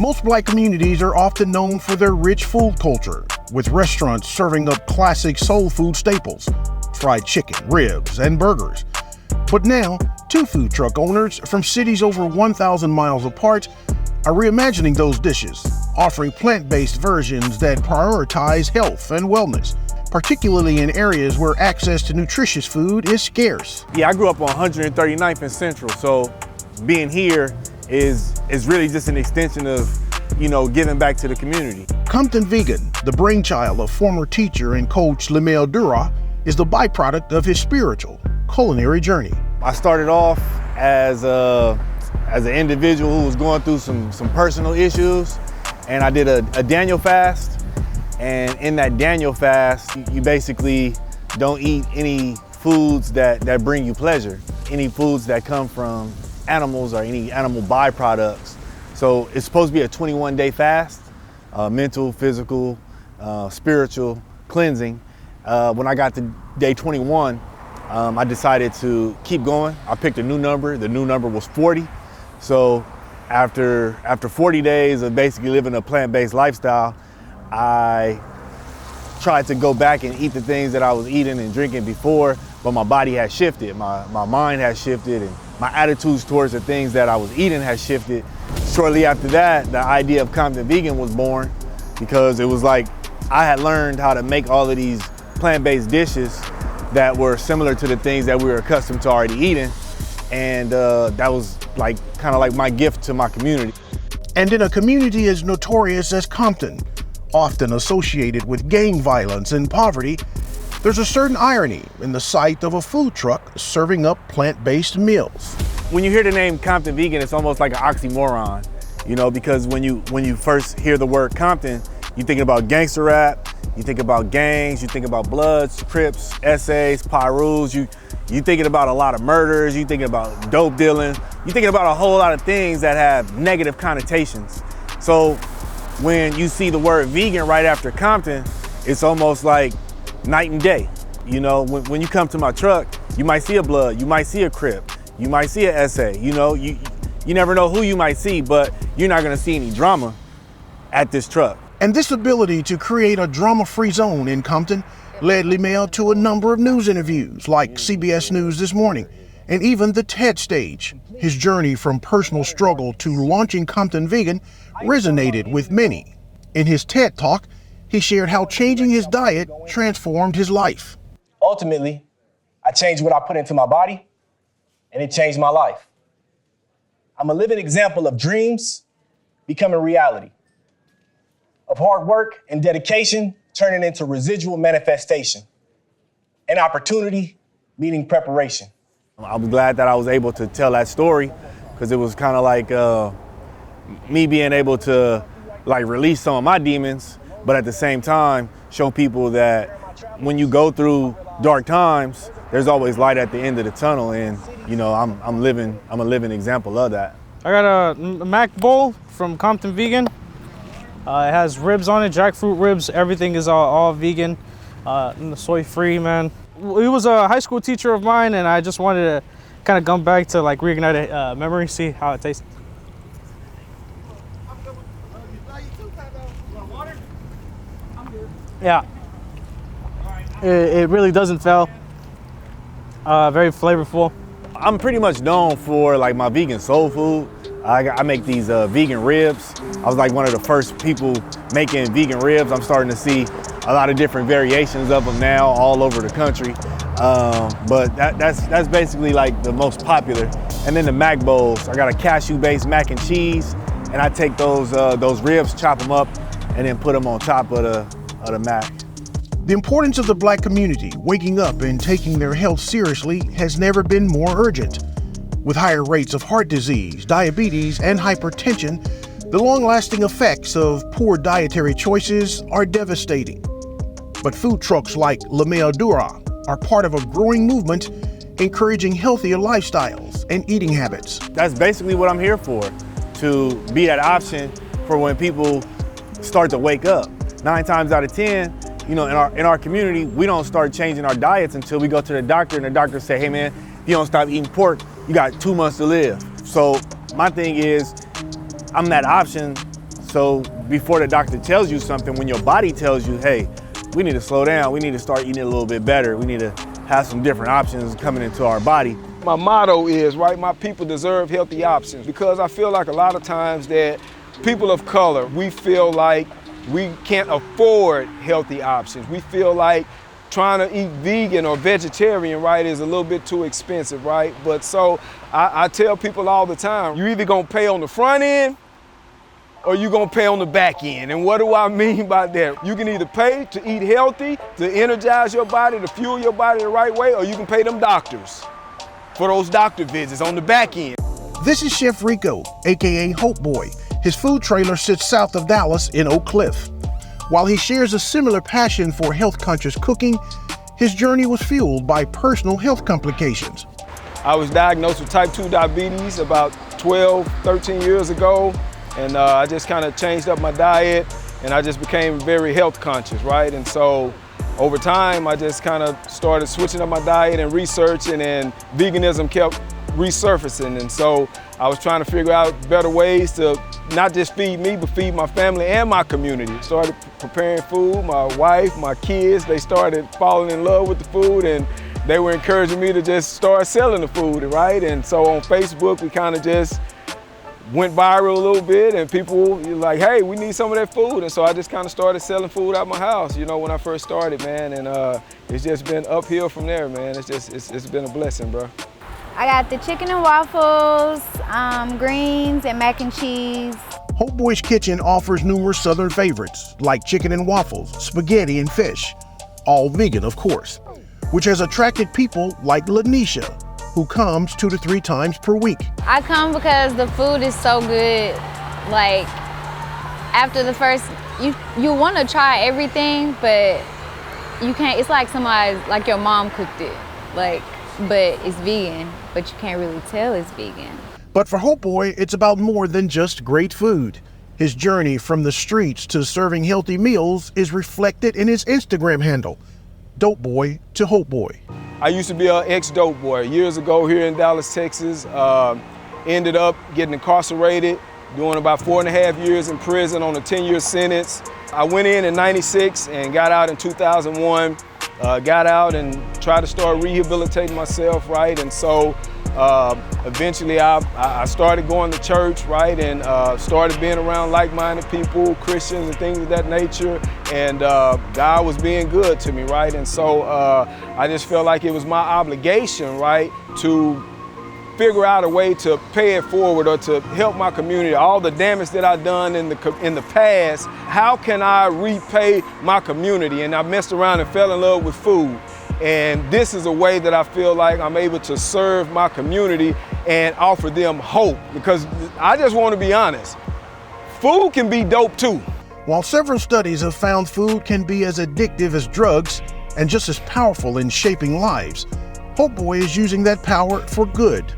Most Black communities are often known for their rich food culture, with restaurants serving up classic soul food staples, fried chicken, ribs, and burgers. But now, two food truck owners from cities over 1,000 miles apart are reimagining those dishes, offering plant-based versions that prioritize health and wellness, particularly in areas where access to nutritious food is scarce. Yeah, I grew up on 139th and Central, so being here is really just an extension of, giving back to the community. Compton Vegan, the brainchild of former teacher and coach Lemel Dura, is the byproduct of his spiritual, culinary journey. I started off as an individual who was going through some personal issues, and I did a Daniel fast. And in that Daniel fast, you basically don't eat any foods that bring you pleasure, any foods that come from animals or any animal byproducts. So it's supposed to be a 21-day fast, mental, physical, spiritual cleansing. When I got to day 21, I decided to keep going. I picked a new number. The new number was 40. So after 40 days of basically living a plant-based lifestyle, I tried to go back and eat the things that I was eating and drinking before, but my body had shifted, my mind had shifted, and my attitudes towards the things that I was eating had shifted. Shortly after that, the idea of Compton Vegan was born, because it was like I had learned how to make all of these plant-based dishes that were similar to the things that we were accustomed to already eating, and that was kind of like my gift to my community. And in a community as notorious as Compton, often associated with gang violence and poverty, there's a certain irony in the sight of a food truck serving up plant-based meals. When you hear the name Compton Vegan, it's almost like an oxymoron, because when you first hear the word Compton, you're thinking about gangster rap, you think about gangs, you think about Bloods, Crips, essays, Pyrus, you thinking about a lot of murders, you thinking about dope dealing, you thinking about a whole lot of things that have negative connotations. So when you see the word vegan right after Compton, it's almost like night and day. When you come to my truck, you might see a Blood, you might see a Crip, you might see an essay, you never know who you might see, but you're not gonna see any drama at this truck. And this ability to create a drama-free zone in Compton led Lemel to a number of news interviews like CBS News This Morning, and even the TED stage. His journey from personal struggle to launching Compton Vegan resonated with many. In his TED Talk, he shared how changing his diet transformed his life. Ultimately, I changed what I put into my body, and it changed my life. I'm a living example of dreams becoming reality, of hard work and dedication turning into residual manifestation, and opportunity meeting preparation. I'm glad that I was able to tell that story, because it was kind of like me being able to release some of my demons, but at the same time show people that when you go through dark times, there's always light at the end of the tunnel, and I'm a living example of that. I got a mac bowl from Compton Vegan. It has ribs on it, jackfruit ribs. Everything is all vegan, soy free, man. He was a high school teacher of mine, and I just wanted to kind of come back to reignite a memory, see how it tastes. Yeah, it really doesn't fail. Very flavorful. I'm pretty much known for my vegan soul food. I make these vegan ribs. I was one of the first people making vegan ribs. I'm starting to see a lot of different variations of them now all over the country. But that's basically the most popular. And then the mac bowls. I got a cashew-based mac and cheese, and I take those ribs, chop them up, and then put them on top of the mac. The importance of the Black community waking up and taking their health seriously has never been more urgent. With higher rates of heart disease, diabetes, and hypertension, the long-lasting effects of poor dietary choices are devastating. But food trucks like Lemel Dura are part of a growing movement encouraging healthier lifestyles and eating habits. That's basically what I'm here for, to be that option for when people start to wake up. 9 times out of 10, in our community, we don't start changing our diets until we go to the doctor, and the doctor say, hey man, if you don't stop eating pork, you got 2 months to live. So my thing is, I'm that option So before the doctor tells you something, when your body tells you, hey, we need to slow down, we need to start eating a little bit better, we need to have some different options coming into our body. My motto is, right, my people deserve healthy options, because I feel like a lot of times that people of color, we feel like we can't afford healthy options. We feel like trying to eat vegan or vegetarian, right, is a little bit too expensive, right? But so I tell people all the time, you either gonna pay on the front end or you gonna pay on the back end. And what do I mean by that? You can either pay to eat healthy, to energize your body, to fuel your body the right way, or you can pay them doctors for those doctor visits on the back end. This is Chef Rico, aka HopeBoy. His food trailer sits south of Dallas in Oak Cliff. While he shares a similar passion for health-conscious cooking, his journey was fueled by personal health complications. I was diagnosed with type 2 diabetes about 12, 13 years ago, and I just kind of changed up my diet, and I just became very health conscious, right? And so over time, I just kind of started switching up my diet and researching, and veganism kept resurfacing. And so I was trying to figure out better ways to not just feed me, but feed my family and my community. Started preparing food, my wife, my kids, they started falling in love with the food, and they were encouraging me to just start selling the food, right? And so on Facebook, we kind of just went viral a little bit, and people were like, hey, we need some of that food. And so I just kind of started selling food out my house, you know, when I first started, man. And it's just been uphill from there, man. It's been a blessing, bro. I got the chicken and waffles, greens, and mac and cheese. HopeBoy's Kitchen offers numerous Southern favorites like chicken and waffles, spaghetti, and fish, all vegan, of course, which has attracted people like Lanisha, who comes 2 to 3 times per week. I come because the food is so good. Like, after the first, you want to try everything, but you can't. It's like somebody, like your mom cooked it, like, but it's vegan, but you can't really tell it's vegan. But for HopeBoy, it's about more than just great food. His journey from the streets to serving healthy meals is reflected in his Instagram handle, Dope Boy to HopeBoy. I used to be an ex-dope boy years ago here in Dallas, Texas. Ended up getting incarcerated, doing about 4.5 years in prison on a 10-year sentence. I went in '96 and got out in 2001. Got out and tried to start rehabilitating myself, right? And so eventually I started going to church, right? And started being around like-minded people, Christians and things of that nature. And God was being good to me, right? And so I just felt like it was my obligation, right, to figure out a way to pay it forward or to help my community. All the damage that I've done in the past, how can I repay my community? And I messed around and fell in love with food. And this is a way that I feel like I'm able to serve my community and offer them hope. Because I just want to be honest, food can be dope too. While several studies have found food can be as addictive as drugs and just as powerful in shaping lives, HopeBoy is using that power for good.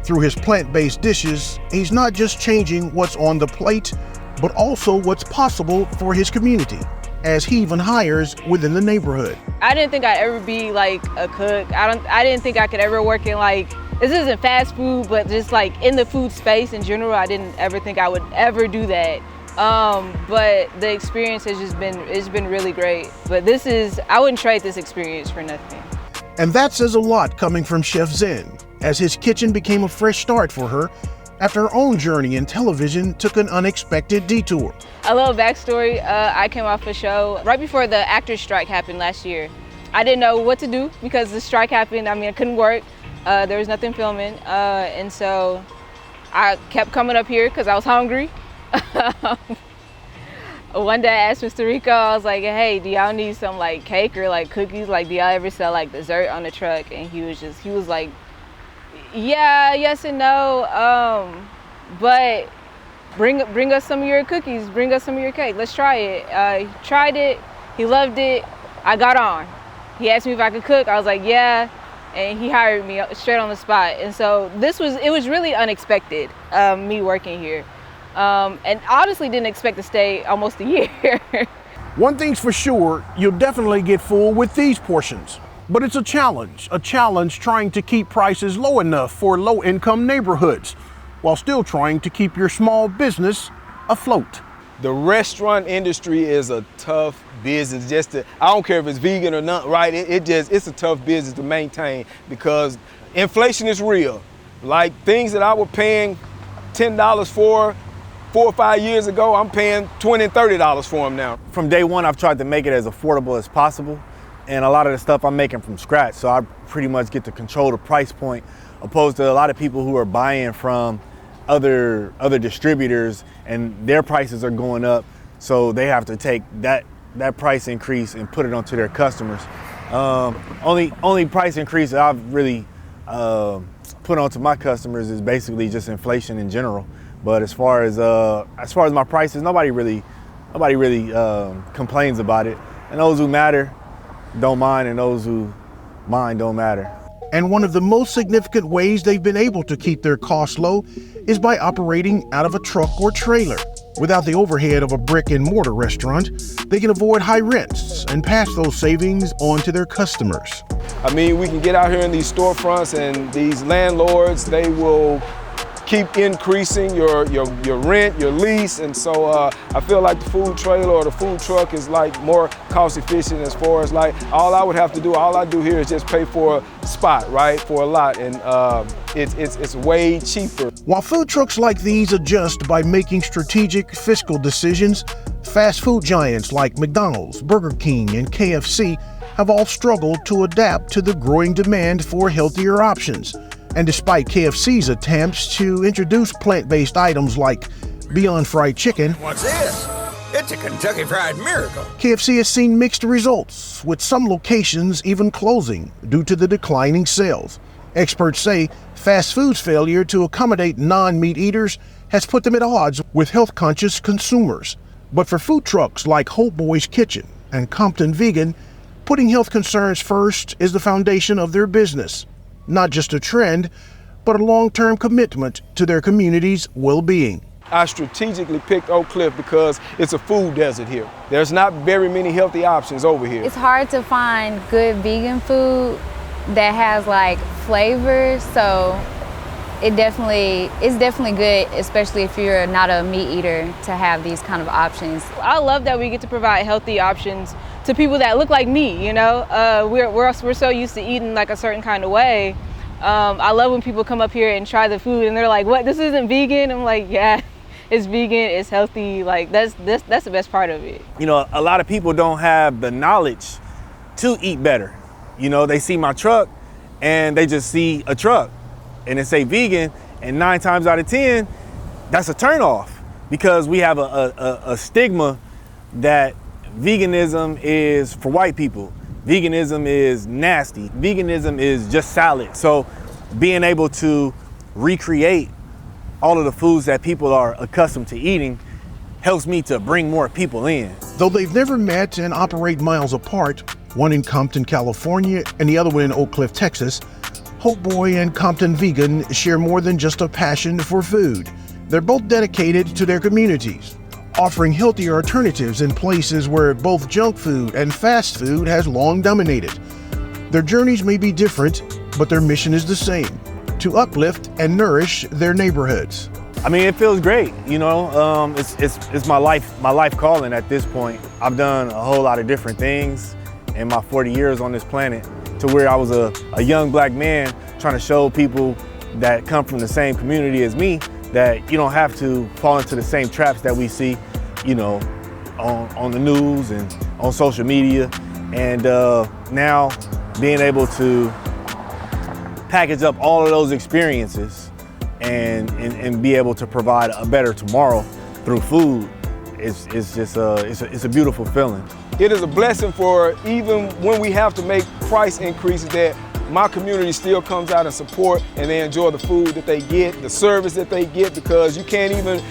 Through his plant-based dishes, he's not just changing what's on the plate, but also what's possible for his community, as he even hires within the neighborhood. I didn't think I'd ever be like a cook. I didn't think I could ever work in like, this isn't fast food, but just like in the food space in general, I didn't ever think I would ever do that. But the experience has just been, it's been really great. But I wouldn't trade this experience for nothing. And that says a lot coming from Chef Zen, as his kitchen became a fresh start for her after her own journey in television took an unexpected detour. A little backstory, I came off a show right before the actors' strike happened last year. I didn't know what to do because the strike happened. I mean, I couldn't work. There was nothing filming. And so I kept coming up here because I was hungry. One day I asked Mr. Rico, I was like, hey, do y'all need some like cake or like cookies? Like, do y'all ever sell like dessert on the truck? And he was like, yeah, yes and no, but bring us some of your cookies, bring us some of your cake, let's try it. He tried it, he loved it, I got on. He asked me if I could cook, I was like, yeah, and he hired me straight on the spot. And so it was really unexpected, me working here. And honestly didn't expect to stay almost a year. One thing's for sure, you'll definitely get full with these portions. But it's a challenge trying to keep prices low enough for low-income neighborhoods, while still trying to keep your small business afloat. The restaurant industry is a tough business. I don't care if it's vegan or not, right? It's a tough business to maintain because inflation is real. Like things that I was paying $10 for 4 or 5 years ago, I'm paying $20 and $30 for them now. From day one, I've tried to make it as affordable as possible. And a lot of the stuff I'm making from scratch. So I pretty much get to control the price point, opposed to a lot of people who are buying from other distributors and their prices are going up. So they have to take that price increase and put it onto their customers. Only price increase that I've really put onto my customers is basically just inflation in general. But as far as my prices, nobody really complains about it. And those who matter don't mind, and those who mind don't matter. And one of the most significant ways they've been able to keep their costs low is by operating out of a truck or trailer. Without the overhead of a brick and mortar restaurant, they can avoid high rents and pass those savings on to their customers. I mean, we can get out here in these storefronts and these landlords, they will keep increasing your rent, your lease, and so I feel like the food trailer or the food truck is like more cost efficient as far as like all I do here is just pay for a spot, right, for a lot, and it's way cheaper. While food trucks like these adjust by making strategic fiscal decisions, fast food giants like McDonald's, Burger King, and KFC have all struggled to adapt to the growing demand for healthier options. And despite KFC's attempts to introduce plant-based items like Beyond Fried Chicken, what's this? It's a Kentucky Fried Miracle. KFC has seen mixed results, with some locations even closing due to the declining sales. Experts say fast food's failure to accommodate non-meat eaters has put them at odds with health-conscious consumers. But for food trucks like HopeBoy's Kitchen and Compton Vegan, putting health concerns first is the foundation of their business. Not just a trend, but a long-term commitment to their community's well-being. I strategically picked Oak Cliff because it's a food desert here. There's not very many healthy options over here. It's hard to find good vegan food that has like flavors, so it's definitely good, especially if you're not a meat eater, to have these kind of options. I love that we get to provide healthy options to people that look like me, you know? We're so used to eating like a certain kind of way. I love when people come up here and try the food and they're like, what, this isn't vegan? I'm like, yeah, it's vegan, it's healthy, like that's the best part of it. You know, a lot of people don't have the knowledge to eat better. You know, they see my truck and they just see a truck and it say vegan, and 9 times out of 10, that's a turnoff because we have a stigma that veganism is for white people. Veganism is nasty. Veganism is just salad. So being able to recreate all of the foods that people are accustomed to eating helps me to bring more people in. Though they've never met and operate miles apart, one in Compton, California, and the other one in Oak Cliff, Texas, HopeBoy and Compton Vegan share more than just a passion for food. They're both dedicated to their communities, offering healthier alternatives in places where both junk food and fast food has long dominated. Their journeys may be different, but their mission is the same: to uplift and nourish their neighborhoods. I mean, it feels great, you know. It's my life calling at this point. I've done a whole lot of different things in my 40 years on this planet, to where I was a young black man trying to show people that come from the same community as me that you don't have to fall into the same traps that we see, you know, on the news and on social media. And now being able to package up all of those experiences and be able to provide a better tomorrow through food, it's just it's a beautiful feeling. It is a blessing for even when we have to make price increases that my community still comes out and support, and they enjoy the food that they get, the service that they get, because you can't even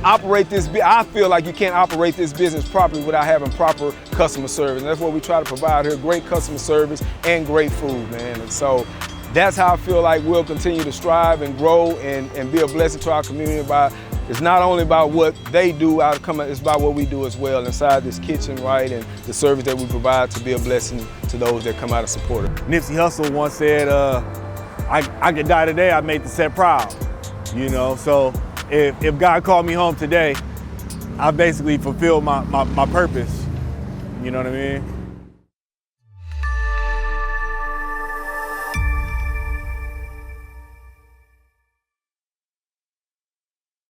operate this. I feel like you can't operate this business properly without having proper customer service. And that's what we try to provide here: great customer service and great food, man. And so that's how I feel like we'll continue to strive and grow and be a blessing to our community. It's not only about what they do it's about what we do as well inside this kitchen, right? And the service that we provide to be a blessing to those that come out and support it. Nipsey Hussle once said, I could die today, I made the set proud. You know, so if God called me home today, I basically fulfilled my purpose. You know what I mean?